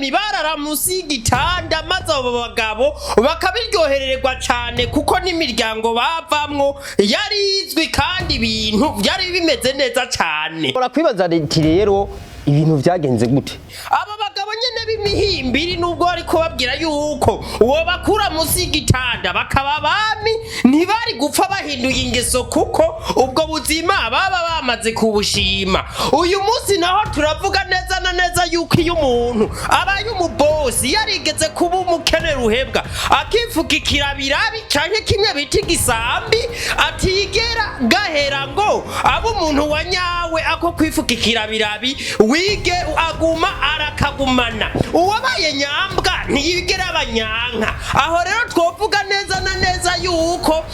abapagani barara musi y'igitanda maze abo bagabo bakabiryohererwa cyane kuko n'imiryango bavamwo yari izwi kandi ibintu byari bimeze neza cyane. Urakwibaza ati rero ibintu byagenze gute? Aba bagabo nyene b'imihimbiri nubwo ari kubabwira yuko uwo bakura musi y'igitanda bakaba abami ntibari gupfa bahinduye ingeso kuko ubwo buzima baba bamaze kubushima. Uyu munsi naho turavuga neza na neza yuko iyo umuntu abaye umubosi yarigeze kuba umukene ruhebwa akifukikira birabi canke kimwe bita igisambi atigera gahera ngo abo umuntu wanyawe ako kwifukikira birabi wige aguma arakagumana. Uwabaye nyambwa ntiyigera abanyanka. Aho rero twovuga neza na neza yuko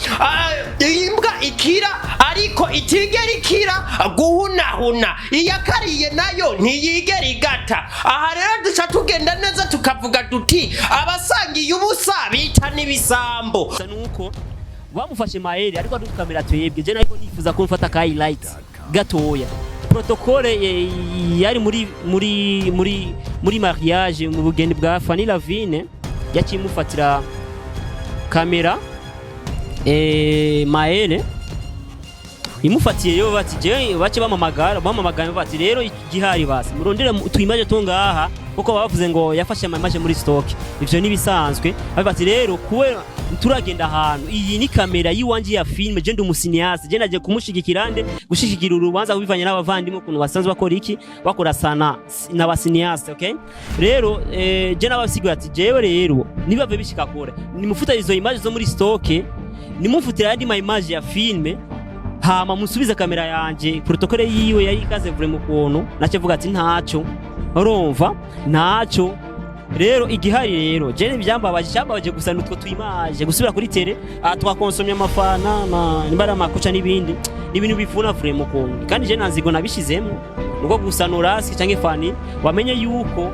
imbwa ikira ariko itigera ikira guhunahuna, iyakariye nayo ntiyigera igata. Aha rero duca tugenda neza tukavuga duti abasangiye ubusa bita n'ibisambo. Nuko bamufashe Maele ariko dukamera twebwe je nako nifuza ko mfata ka highlight gatoya. Protocole yari muri mariage mu bugeni bwa Fanny Lavine yakimufatira kamera Maele imufatiye yo bati je bace bamamagara bati rero igihari basi murondere tuimaje tungaha kuko bavuze ngo yafashe amaje muri stock. Ivyo nibisanzwe bati rero kuwe turagenda ahantu iyi ni kamera yiwanje ya film je ndi umusiniasi je naje kumushigikirande gushigikira urubanza kubivanye n'abavandimwe kuntu basanzwe bakora iki bakora sana n'abasiniasi. Okay, rero je nabasigira ati jewe rero nibave bishika kure nimufuta izo image zo muri stock nimufutira yandi ma image ya film hama musubiza kamera yanje. Protocole yiwe yari ikaze vraiment kuntu nace vuga ati ntaco urumva ntaco. Rero igihari rero je byambabaje gusa nutwo tuimaje gusubira kuri tele twakonsomye amafana nimbara makuca n'ibindi n'ibintu bivuna vraiment kuntu kandi je nanzigo nabishizemo nuko gusanura si canke Fani wamenye yuko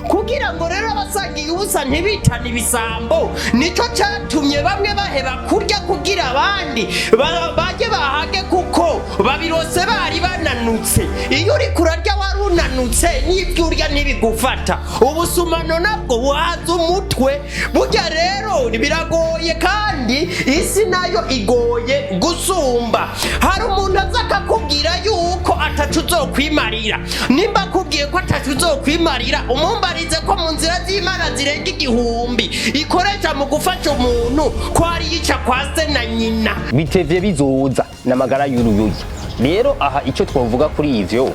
kugira ngo rero abasangiye ubusa ntibitane ibisambo nico cyatumye bamwe baheba kurya kugira abandi baje bahage kuko babirose bari bananutse. Iyo uri kurarya warunanutse n'ibyo urya ntibigufata ubusumano nabwo buhaza umutwe. Burya rero biragoye kandi isi nayo igoye gusumba. Hari umuntu azakakubwira yuko atacu uzokwimarira, nimba akubwiye ko atacu uzokwimarira umumbarize ko mu nzira z'Imana zirenga 1000 ikoresha mu gufasha umuntu ko ari yica kwa se na nyina bitevye bizoza n'amagara y'uruyuyi. Rero aha ico twovuga kuri ivyo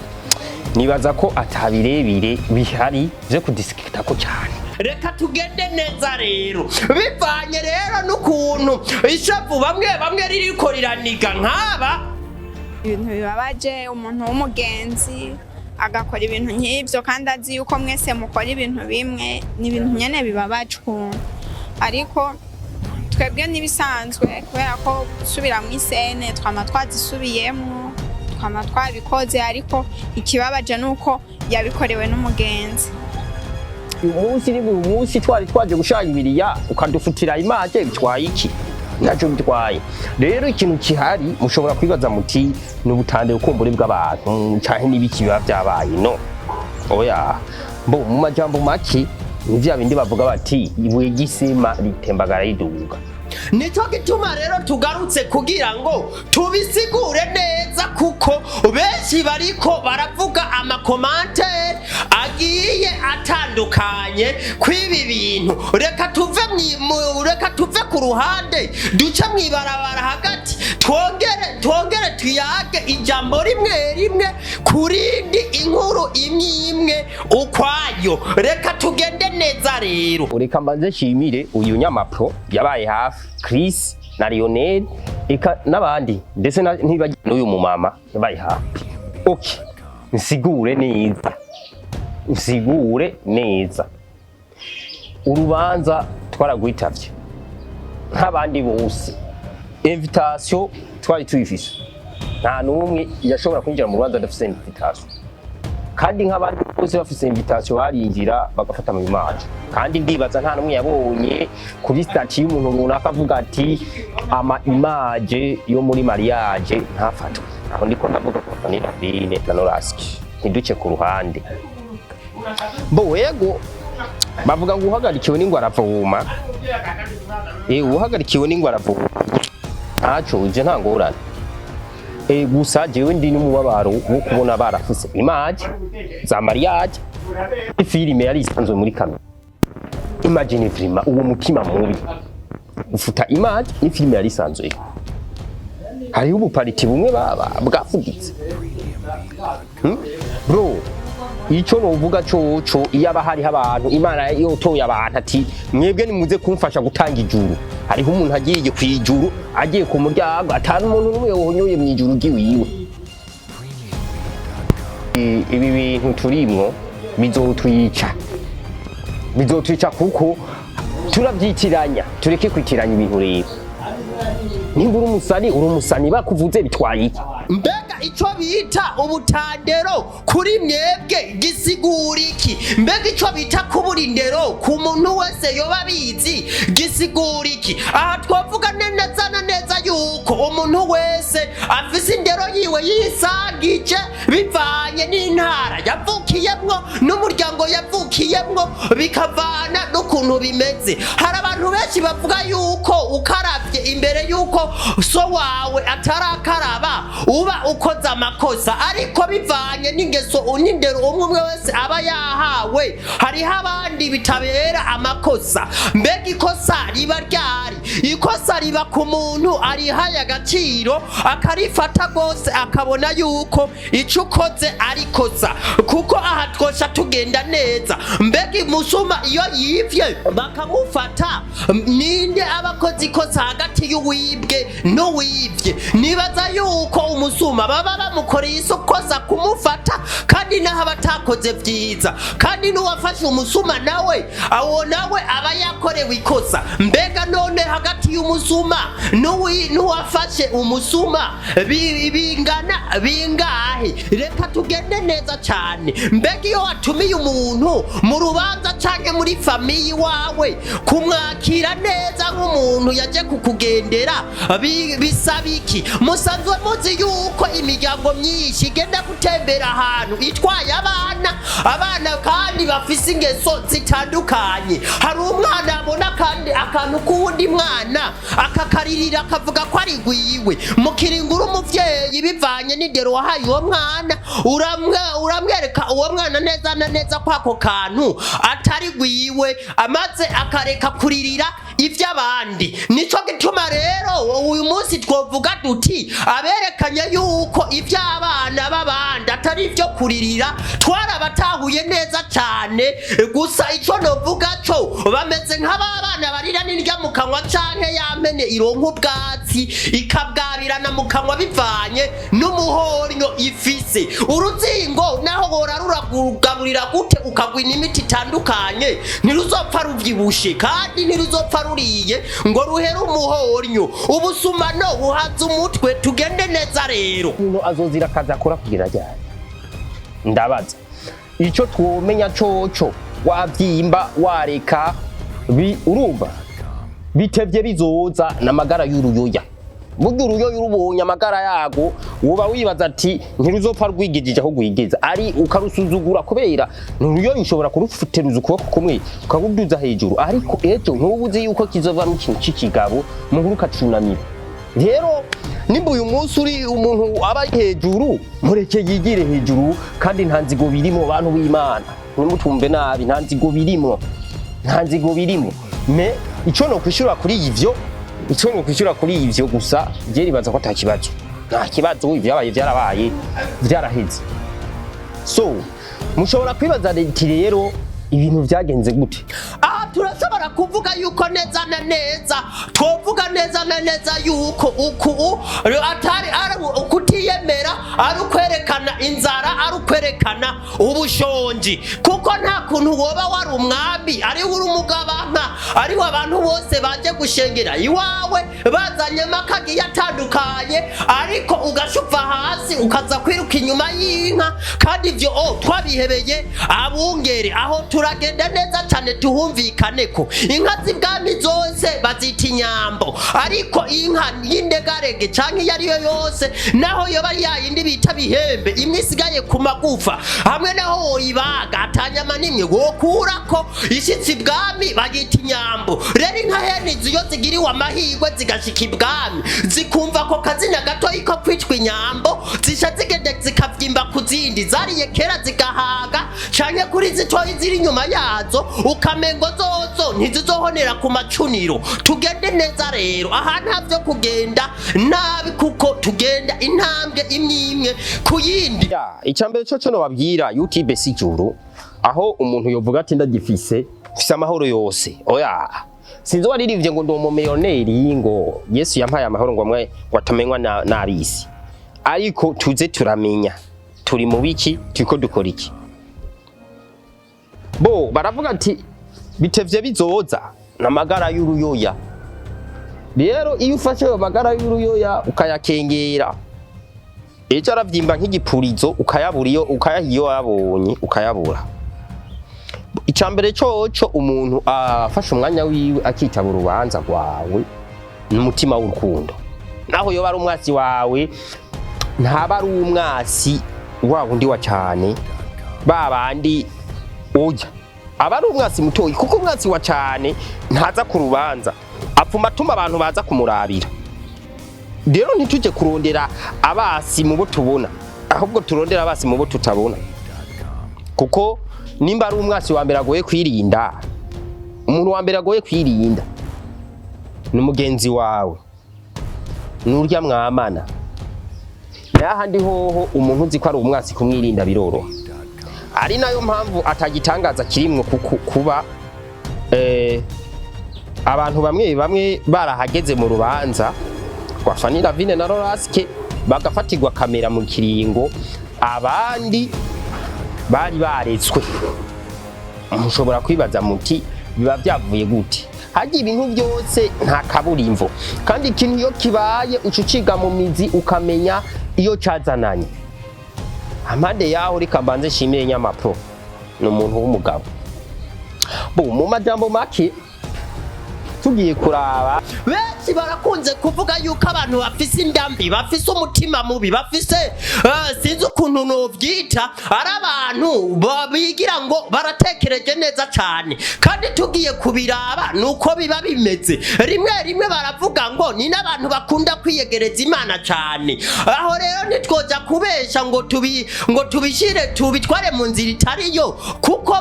nibaza ko atabirebire bihari byo kudisikita ko cyane. Reka tugende neza rero bivanye rero n'ukuntu ishavu bamwe ririko riraniga nk'aba ibintu bibabaje umuntu w'umugenzi agakora ibintu nk'ibyo kandi azi yuko mwese mukora ibintu bimwe n'ibintu nyene bibabaje ariko twebwe nibisanzwe kubera ko gusubira mu isene twama twazisubiyemo twama twabikoze ariko ikibabaje nuko yabikorewe n'umugenzi. Uyu munsi twari twaje gushayibiriya ukadufutira image bitwaye iki? Naco bitwaye. Rero ikintu kihari mushobora kwibaza muti n'ubutande ukumbure bw'abantu canke nibiki biba byabaye no. Oya mbo mu majambo make nivya bindi bavuga bati ibuye gisima ritembagara riduga. Nico gituma rero tugarutse kugira ngo tubisigure neza kuko benshi bariko baravuga amakomantere agiye atandukanye kwibi bintu. Reka tuve ku ruhande duce mwibarabara hagati twongere tuyage ijambo rimwe kurindi inkuru imwe ukwayo. Reka tugende neza rero. Reka mbanze shimire uyu nyamapro yabaye hafi Chris na Lionel eka nabandi ndetse ntibagiye n'uyu mumama yabaye hafi. Okay, nsigure neza urubanza twaragwitavye nk'abandi bose. Invitation twari tuyifise nta numwe yashobora kwinjira mu rubanza adafise invitation kandi nk'abandi bose bafise invitation barinjira bagafata mu image kandi ndibaza nta numwe yabonye kuri statut y'umuntu runaka avuga ati ama image yo muri mariage ntafatwe. Aho ndiko ndavuga ko Fanny Lavine na Noraski ntiduce ku ruhande. Bo wego bavuga ngo uhagarikiwe n'ingwara aravoma uhagarikiwe n'ingwara aravoma ntaco ije nta ngorane gusa jewe ndi n'umubabaro wo kubona barafise image za mariage ifilime yari isanzwe muri kamera imagine vraiment uwo mutima mubi ufuta image n'ifilime yari isanzwe hariho ubupariti bumwe bwafugitse bro ico novuga coco iyo aba hariho abantu imana yotoye abantu ati mwebwe nimuze kumfasha gutanga ijuru hariho umuntu agiye kwijuru agiye ku muryango atari umuntu n'umwe wohonyoye mu ijuru giwiwe ibi bintu turimwo bizotwica kuko turabyitiranya tureke kwitiranya ibintu rero nimba uri umusani bakuvuze bitwaye iki mbega ico bita ubutandero kuri mwebwe gisigura iki mbega ico bita kubura indero ku muntu wese yoba bizi gisigura iki aha twavuga neza na neza yuko umuntu wese afise indero yiwe yisangije bivanye n'intara yavukiyemwo n'umuryango yavukiyemwo bikavana n'ukuntu bimeze hari abantu benshi bavuga yuko ukaravye imbere yuko so wawe atarakaraba uba ukoze amakosa ariko bivanye n'ingeso n'indero umwe wese aba yahawe hariho abandi bitabera amakosa mbega ikosa riba ryari ikosa riba ku muntu arihaye agaciro akarifata rwose akabona yuko ico ukoze ari kosa kuko aha twosha tugenda neza mbega umusuma iyo yivye bakamufata ninde abakoze ikosa hagati y'uwibwe n'uwivye nibaza yuko umusuma baba bamukoreye isukoza kumufata kandi naho abatakoze vyiza kandi n'uwafashe umusuma nawe awo nawe aba yakorewe ikosa mbega none hagati y'umusuma n'uwafashe umusuma bingana bingahe reka tugende neza cyane mbega iyo watumiye umuntu mu rubanza canke muri famiyi wawe kumwakira neza nk'umuntu yaje kukugendera bisaba iki musanzwe muzi yuko imiryango myinshi igenda gutembera ahantu itwaye abana kandi bafise ingeso zitandukanye hari umwana abona kandi akantu k'uwundi mwana akakaririra akavuga ko ari gwiwe mukiringura umuvyeyi bivanye n'indero wahaye uwo mwana uramwereka uwo mwana neza na neza ko ako kantu atari gwiwe amaze akareka kuririra ivy'abandi nico gituma rero uyu munsi twovuga duti aberekanye yuko ivy'abana b'abandi atari ivyo kuririra twarabatahuye neza cyane gusa ico novuga co bameze nk'abana barira n'indya mu kanwa canke yampene ironka ubwatsi ikabwabirana mu kanwa bivanye n'umuhoryo ifise uruzingo naho bora ruragugaburira gute ukagwina imiti itandukanye ntiruzopfa ruvyibushe kandi ntiruzopfa ruriye ngo ruhere umuhoryo ubusumano buhaza umutwe tugende neza rero umuntu azozira akazi akora kugira ryari ndabaza ico twomenya coco wavyimba wareka urumva bitevye bizoza n'amagara y'uruyoya burya uruyoya urubonye amagara yago woba wibaza ati ntiruzopfa rwigijije aho rwigeza ari ukarusuzugura kubera n'uruyoya ushobora kurufuteruza ukuboko kumwe ukaguduza hejuru ariko ejo ntubuzi yuko kizovamo ikintu c'ikigabo muhuru ukacunamira rero nimba uyu munsi uri umuntu aba hejuru mureke yigire hejuru kandi nta nzigo birimo bantu b'Imana ntimutumve nabi nta nzigo birimo me ico no kwishura kuri ivyo gusa je ribaza ko atakibazo nta kibazo ivyabaye vyaraheze so mushobora kwibaza rero ibintu vyagenze gute turashobora kuvuga yuko neza na neza twovuga neza na neza yuko atari kutiyemera ari ukwerekana inzara ari ukwerekana ubushonji kuko nta kuntu woba wari umwami ari uri umugabanka ariho abantu bose baje gushengera iwawe bazanye amakagiye atandukanye ariko ugashuva hasi ukaza kwiruka inyuma y'inka kandi ivyo twabihebeye abungere aho turagenda neza cyane tuhumvikane ko inka z'ibwami zose bazita inyambo ariko inka y'indegarege canke iyo ariyo yose naho yoba yayindi bita bihembe imwe isigaye ku magufa hamwe naho woyibaga atanyama nimwe wokurako ishitsi ibwami bagita inyambo rero inka hene iyo zigiriwe amahirwe zigashika ibwami zikumva ko kazina gatoyi ko kwitwa inyambo zisha zigende zikavyimba ku zindi zariye kera zigahaga canke kuri zitoyi ziri inyuma yazo ukamengo zozo ntizizohonera ku macuniro tugende neza rero aha ntavyo kugenda nabi kuko tugenda intambwe imwe ku yindi. Icambere cyo no babwira YouTube sijuru aho umuntu yovuga ati ndagifise fise amahoro yose oya sinzo waririvye ngo ndo umumilioneri ngo Yesu yampaye amahoro ngo amwe watamenywa n'abisi ariko tuze turamenya turi mu biki turiko dukora iki bo baravuga ati bitevye bizoza namagara y'uruyoya rero iyo ufashe ayo magara y'uruyoya ukayakengera ejo aravyimba nk'igipurizo ukayabura iyo ukayahiyo yabonye ukayabura. Icambere coco umuntu afashe umwanya wiwe akitaba urubanza rwawe n'umutima w'urukundo naho yoba ari umwasi wawe ntaba ari umwasi wawe undi wa cyane babandi oya aba ari umwasi mutoyi kuko umwasi wa cyane ntaza ku rubanza apfuma atuma abantu baza kumurabira. Rero ntituje kurondera abasi mu bo tubona ahubwo turondera abasi mu bo tutabona kuko nimba ari umwasi wa mbere agoye kwirinda umuntu wa mbere agoye kwirinda n'umugenzi wawe n'urya mwamana yahandi hoho umuntu uzi ko ari umwasi kumwirinda biroroha ari nayo mpamvu atagitangaza kirimwe kuba abantu bamwe barahageze mu rubanza kwa Fanny Lavine na Loraske bagafatirwa kamera mu kiringo abandi bari baretswe. Mushobora kwibaza muti biba byavuye gute hagiye ibintu byose nta kaburimvo kandi ikintu iyo kibaye ucuciga mu mizi ukamenya iyo cyazananye. Amade yaho rika banze shimire nyamapro n'umuntu w'umugabo bo mu majambo make tugiye kuraba benshi barakunze kuvuga yuko abantu bafise indambi bafise umutima mubi bafise sinzi ukuntu novyita ari abantu babigira ngo baratekereje neza cyane kandi tugiye kubiraba nuko biba bimeze rimwe baravuga ngo ni n'abantu bakunda kwiyegereza Imana cyane aho rero ntitwoja kubesha ngo tubishire tubitware mu nzira itariyo kuko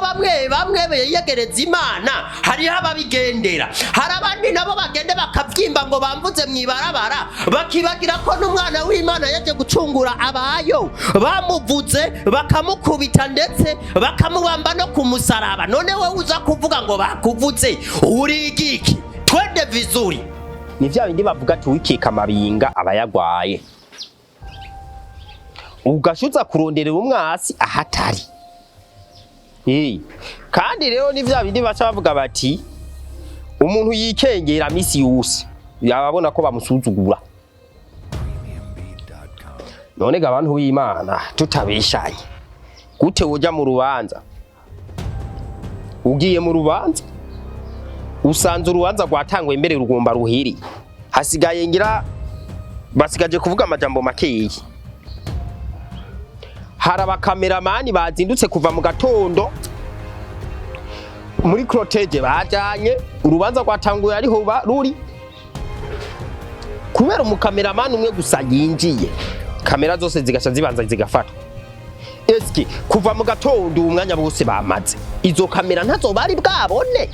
bamwe beyegereza Imana hariho ababigendera abandi nabo bagende bakavyimba ngo bamvuze mwibarabara bakibagira ko n'umwana w'Imana yaje gucungura abayo bamuvuze bakamukubita ndetse bakamubamba no kumusaraba none we uza kuvuga ngo bakuvuze uri igiki twende vizuri ni vya bindi bavuga ati wikika mabinga abayagwaye ugashuza kuronderera umwasi ahatari kandi rero ni vya bindi bacha bavuga bati umuntu yikengera misi yose yababona ko bamusuzugura none gabantu w'Imana tutabeshanye gute woja mu rubanza ugiye mu rubanza usanze urubanza rwatangwe imbere rugomba ruhiri hasigaye ngira basigaje kuvuga amajambo makeyi haraba kameramani bazindutse kuva mu gatondo muri cortege bajanye urubanza rwatanguye ariho ruri kubera umukameramani umwe gusa yinjiye kamera zose zigasha zibanza zigafata eski kuva mu gatondo umwanya bose bamaze izo kamera ntazo bari bwabone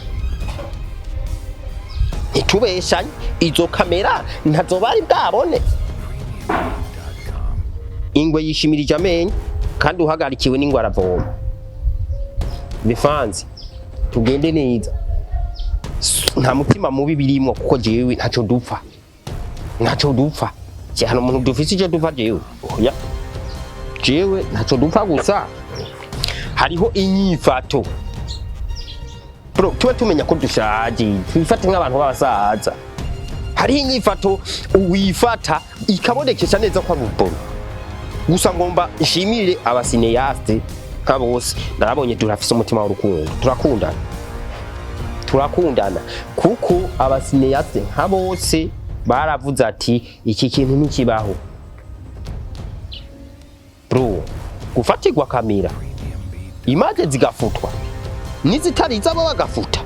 itubeshanye izo kamera ntazo bari bwabone ingwe yishimirije amenyo kandi uhagarikiwe n'ingwara voma bifanze tugende neza nta mutima mubi birimo kuko jewe ntaco dupfa cyane umuntu dufise icyo dupfa jewe oya jewe ntaco dupfa gusa hariho inyifato tuba tumenya ko dushaje twifate nk'abantu b'abasaza hariho inyifato uwifata ikabonekesha neza ko ari ubona gusa ngomba nshimire abasineyaste kabose narabonye turafise umutima w'urukundo turakundana kuko abasineyaste nkabose baravuze ati iki kintu ntikibaho gufatirwa kamera imaje zigafutwa nizitari izabo bagafuta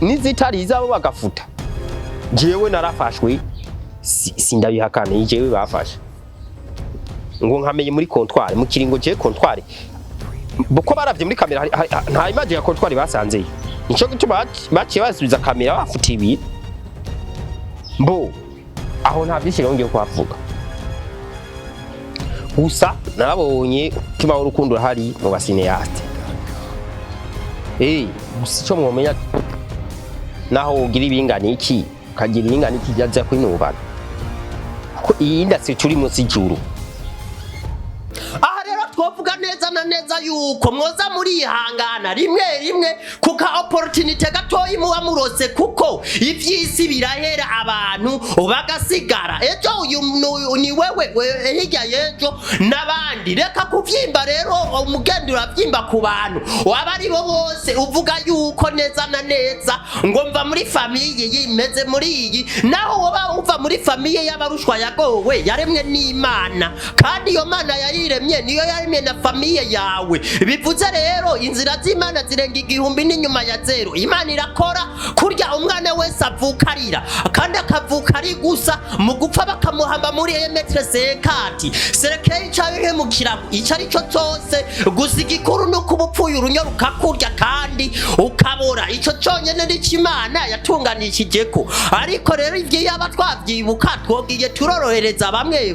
nizitari izabo bagafuta jewe narafashwe sindabihakana jewe bafashe ngo nkamenye muri comptoir mu kiringo je comptoir boko baravye muri kamera nta image ya comptoir basanzeyo nico gituma baciye basubiza kamera bafuta ibi mbo aho nta byishiro ngiye kwavuga gusa nabonye kima urukundo hari mu basineyaste gusa cyo mwomenya naho ugira ibingana iki kagira ibingana iki byaza kwinubana ko iyi industry turi munsi juru. Aha rero twovuga neza na neza yuko mwoza muri ihangana rimwe kuka opportunity gatoyi muba murose kuko ivyisi birahera abantu bagasigara ejo uyu ni wewe hirya yejo nabandi reka kuvyimba rero umugende uravyimba ku bantu waba ari bo bose uvuga yuko neza na neza ngo mva muri famille yimeze muri iyi naho woba uva muri famille y'abarushwa yagowe yaremwe n'Imana kandi iyo Mana yayiremye niyo yaremye na famille yawe bivuze rero inzira z'Imana zirenga igihumbi n'inyuma ya zero. Imana irakora kurya umwana wese avukarira kandi akavuka ari gusa mu gupfa bakamuhamba muri metre 50 serekeye cyawe mu kirago icari cyo cyose gusa igikuru no kubupfuye urunyo rukakurya kandi ukabora ico cyonyene n'Imana yatunganishije ko ariko rero ivyo yaba twavyibuka twogiye turorohereza bamwe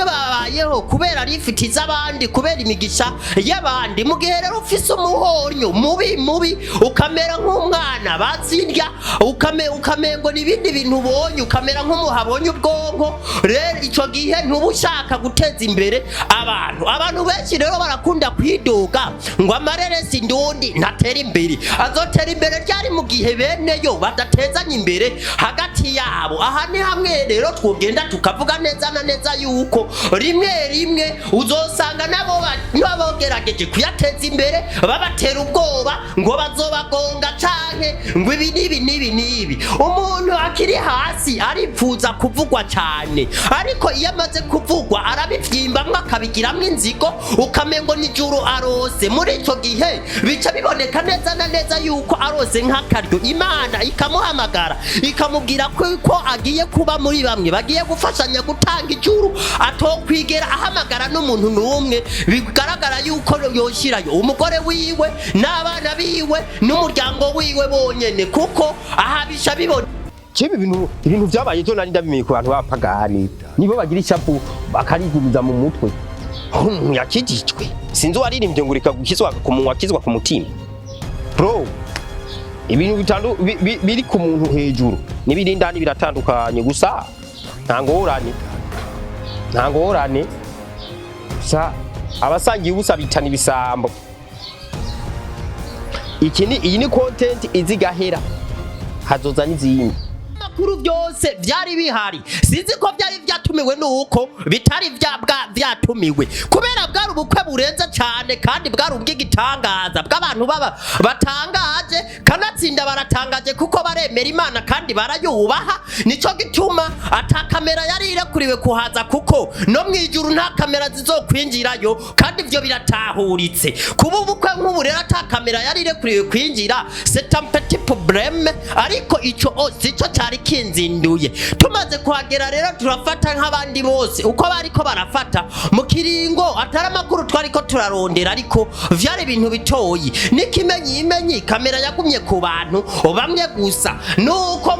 babayeho kubera rifitiza abandi kubera imigisha y'abandi mu gihe rero ufise umuhonyo mubi ukamera nk'umwana batsindya ukamengo n'ibindi bintu ubonye ukamera nk'umuhabonye ubwonko rero ico gihe ntubushaka guteza imbere abantu benshi rero barakunda kwidoga ngo amareresi ndundi ntatera imbere azotera imbere ryari mu gihe beneyo badatezanya imbere hagati yabo. Aha ni hamwe rero twogenda tukavuga neza na neza yuko rimwe uzosanga nabo bagerageje kuyateza imbere babatera ubwoba ngo bazobagonga canke ngo ibi umuntu akiri hasi aripfuza kuvugwa cyane ariko iyo amaze kuvugwa arabivyimba akabigiramwo inzigo ukamengo n'ijuru arose muri ico gihe bica biboneka neza na neza yuko arose nk'akaryo Imana ikamuhamagara ikamubwira ko agiye kuba muri bamwe bagiye gufashanya gutanga ijuru atokwigera ahamagara n'umuntu n'umwe bigaragara yuko yoshirayo umugore wiwe n'abana biwe n'umuryango wiwe bonyene kuko ahabisha bibona Chibi ibintu vyabaye cyo nari ndabimiye ku bantu bapagani nibo bagira icapu bakarigumiza mu mutwe yakijijwe sinzi waririmbye ngurika gukizwa ku munwa kizwa ku mutima bro ibintu biri ku muntu hejuru n'ibirindani biratandukanye gusa ntangorane sa abasangiye ubusa bitana ibisambo iyi ni content izigahera hazoza n'izindi makuru byose byari bihari sinzi ko byari byatumiwe nuko bitari byatumiwe kubera bwari ubukwe burenze cyane kandi bwari ubw'igitangaza bw'abantu batangaje kanatsinda baratangaje kuko baremera Imana kandi barayubaha nico gituma atakamera yari irekuriwe kuhaza kuko no mwijuru nta kamera zizokwinjirayo kandi ivyo biratahuritse kuba ubukwe nk'ubu rero atakamera yari irekuriwe kwinjira c'est un petit problème ariko ico sico cyari kinzinduye tumaze kuhagera rero turafata nk'abandi bose uko bariko barafata mu kiringo atari amakuru twariko turarondera ariko vyari ibintu bitoyi n'ikimenyi kamera yagumye ku bantu bamwe gusa nuko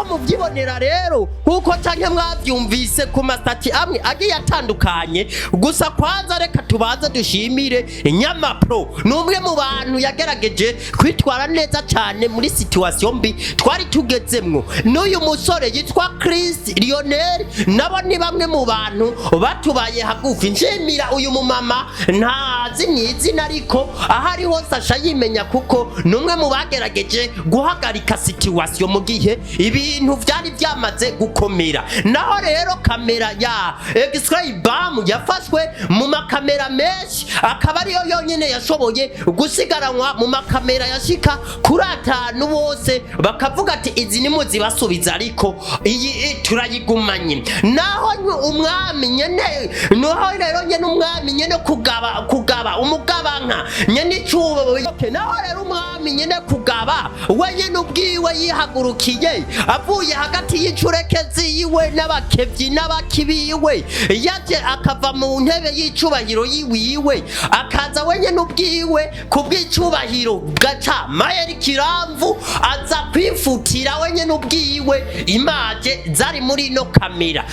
muvyibonera rero kuko canke mwavyumvise ku masitati amwe agiye atandukanye gusa kwanza reka tubaze dushimire Nyamapro n'umwe mu bantu yagerageje kwitwara neza cyane muri situation mbi twari tugezemwo n'uyu musore yitwa Chris Lionel nabo ni bamwe mu bantu batubaye hagufi nshimira uyu mumama ntazi n'izina ariko ahari hose asha yimenya kuko numwe mu bagerageje guhagarika situation mu gihe ibintu byari byamaze gukomera naho rero kamera ya X-ray bam yafashwe mu makamera menshi akaba ariyo yonyene yashoboye gusigaranwa mu makamera yashika kuri 5 bose bakavuga ati izi ni muzibasubiza ariko iyi turayigumanye naho umwami nyene naho rero nyene umwami nyene kugaba umugabanka nyene icubo naho rero umwami nyene kugaba we nyene ubwiwe yihagurukiye avuye hagati y'icurekezi yiwe n'abakevyi n'abakibiwe yaje akava mu ntebe y'icubahiro yiwiwe akaza we nyene ubwiwe kubw'icubahiro gaca Mayeri Kiramvu aza kwifutira we nyene ubwiwe imaje zari muri ino kamera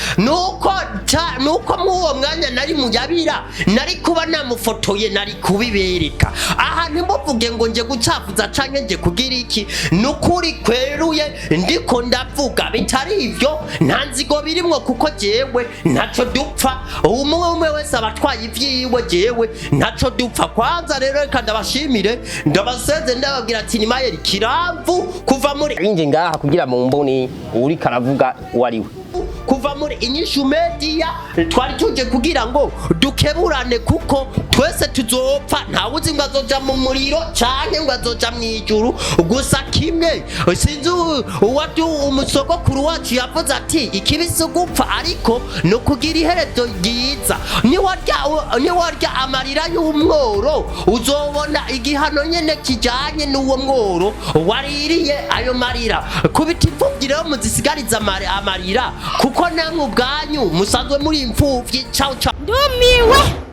nuko mw'uwo mwanya nari muyabira nari kuba namufotoye nari kubibereka aha ntimuvuge ngo nje gucafuza canke nje kugira iki nukuri kweruye ndiko ndavuga bitari ivyo nta nzigo birimwo kuko jewe ntaco dupfa umwe wese abatwaye ivyiwe jewe ntaco dupfa kwanza rero reka ndabashimire ndabaseze ndababwira ati ni Mayeri Kiramvu kuva muri inje ngaha kugira mu mboni uri karavuga wariwe kuva muri Inyishu Media twari tuje kugira ngo dukeburane kuko twese tuzopfa nta wuzi ngo azoja mu muriro canke ngo azoja mw'ijuru gusa kimwe sinzi uwadu umusogokuru wacu yavuze ati ikibisi gupfa ariko no kugira iherezo ryiza niwarya amarira y'umworo uzobona igihano nyene kijanye n'uwo mworo waririye ayo marira kubita imfuvyi rero muzisigariza amarira kuko namwe ubwanyu musanzwe muri imfuvyi ciao ciao ndumiwe